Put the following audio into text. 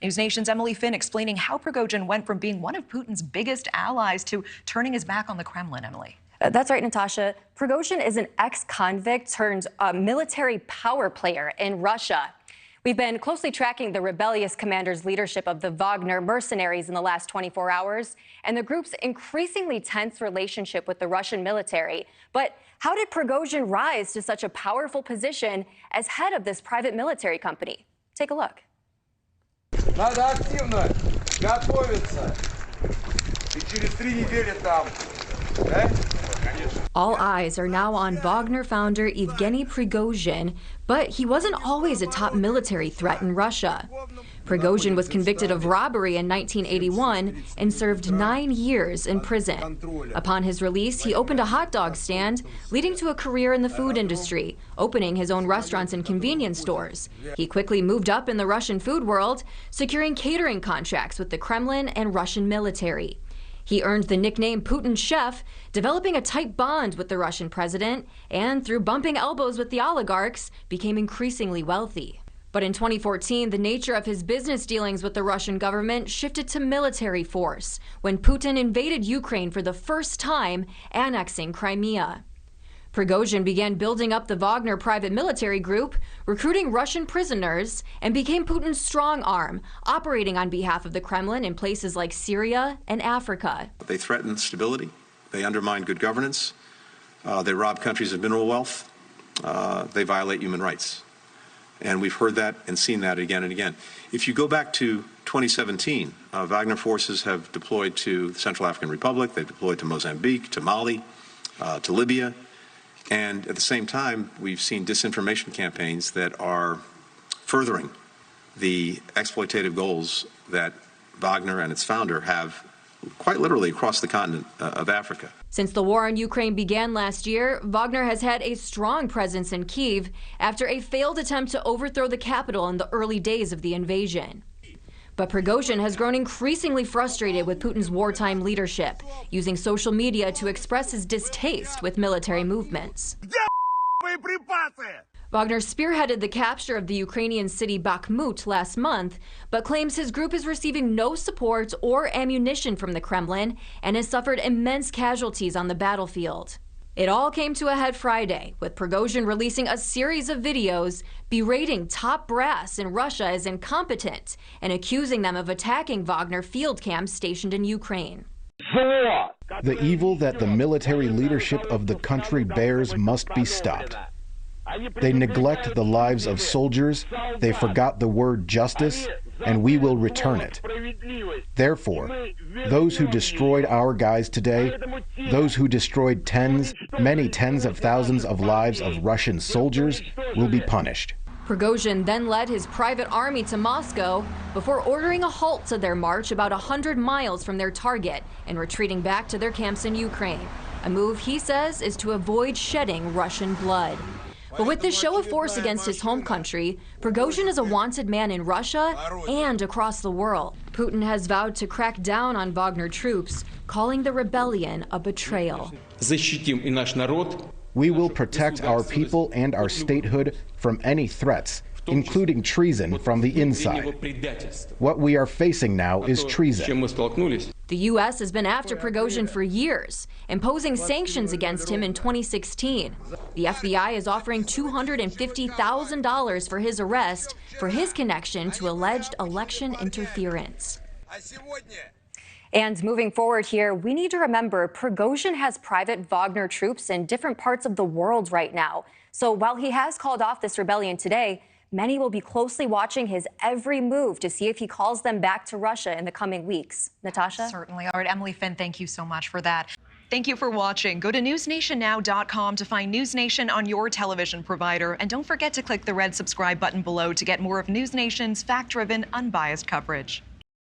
News Nation's Emily Finn explaining how Prigozhin went from being one of Putin's biggest allies to turning his back on the Kremlin, Emily. That's right, Natasha. Prigozhin is an ex-convict turned military power player in Russia. We've been closely tracking the rebellious commander's leadership of the Wagner mercenaries in the last 24 hours and the group's increasingly tense relationship with the Russian military. But how did Prigozhin rise to such a powerful position as head of this private military company? Take a look. Надо активно готовиться. И через 3 недели там. All eyes are now on Wagner founder Yevgeny Prigozhin, but he wasn't always a top military threat in Russia. Prigozhin was convicted of robbery in 1981 and served 9 years in prison. Upon his release, he opened a hot dog stand, leading to a career in the food industry, opening his own restaurants and convenience stores. He quickly moved up in the Russian food world, securing catering contracts with the Kremlin and Russian military. He earned the nickname Putin's Chef, developing a tight bond with the Russian president, and through bumping elbows with the oligarchs, became increasingly wealthy. But in 2014, the nature of his business dealings with the Russian government shifted to military force when Putin invaded Ukraine for the first time, annexing Crimea. Prigozhin began building up the Wagner private military group, recruiting Russian prisoners, and became Putin's strong arm, operating on behalf of the Kremlin in places like Syria and Africa. They threaten stability, they undermine good governance, they rob countries of mineral wealth, they violate human rights. And we've heard that and seen that again and again. If you go back to 2017, Wagner forces have deployed to the Central African Republic, they've deployed to Mozambique, to Mali, to Libya. And at the same time, we've seen disinformation campaigns that are furthering the exploitative goals that Wagner and its founder have quite literally across the continent of Africa. Since the war on Ukraine began last year, Wagner has had a strong presence in Kyiv after a failed attempt to overthrow the capital in the early days of the invasion. But Prigozhin has grown increasingly frustrated with Putin's wartime leadership, using social media to express his distaste with military movements. Wagner spearheaded the capture of the Ukrainian city Bakhmut last month, but claims his group is receiving no support or ammunition from the Kremlin and has suffered immense casualties on the battlefield. It all came to a head Friday, with Prigozhin releasing a series of videos berating top brass in Russia as incompetent and accusing them of attacking Wagner field camps stationed in Ukraine. The evil that the military leadership of the country bears must be stopped. They neglect the lives of soldiers, they forgot the word justice, and we will return it. Therefore, those who destroyed our guys today, those who destroyed many tens of thousands of lives of Russian soldiers, will be punished. Prigozhin then led his private army to Moscow before ordering a halt to their march about 100 miles from their target and retreating back to their camps in Ukraine. A move he says is to avoid shedding Russian blood. But with this show of force against his home country, Prigozhin is a wanted man in Russia and across the world. Putin has vowed to crack down on Wagner troops, calling the rebellion a betrayal. We will protect our people and our statehood from any threats, including treason from the inside. What we are facing now is treason. The U.S. has been after Prigozhin for years, imposing sanctions against him in 2016. The FBI is offering $250,000 for his arrest for his connection to alleged election interference. And moving forward here, we need to remember Prigozhin has private Wagner troops in different parts of the world right now. So while he has called off this rebellion today, many will be closely watching his every move to see if he calls them back to Russia in the coming weeks. Natasha? Certainly. All right, Emily Finn, thank you so much for that. Thank you for watching. Go to newsnationnow.com to find News Nation on your television provider. And don't forget to click the red subscribe button below to get more of News Nation's fact-driven, unbiased coverage.